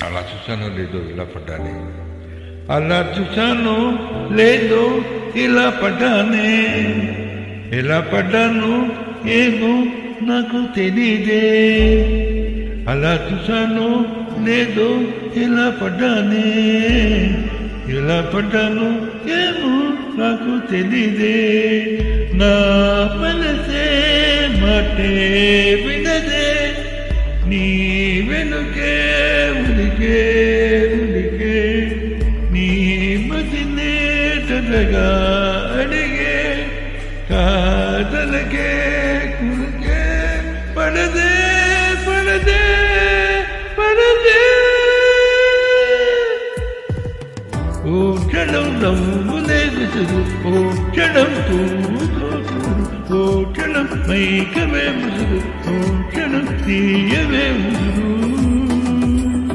అలా చూశానో లేదో ఇలా పడ్డానే, అలా చూశానో లేదో ఇలా పడ్డానే, ఎలా పడ్డాను ఏమో నాకు తెలీదే, అలా చూశానో లేదో ఇలా పడ్డానే, ఎలా పడ్డాను ఏమో నాకు తెలీదే, నా మనసే మాటే వినదే, నీ వెనుకే ఉలికే ఉలికే, నీ మదినే తనగా అడిగే, కాదలకే కులికే పడదే పడదే పడదే. ఓ క్షణం నవ్వులే విసురు, ఓ క్షణం ఓ క్షణం మైకమే ముసురు, ఓ క్షణం తీయవే ముసురు.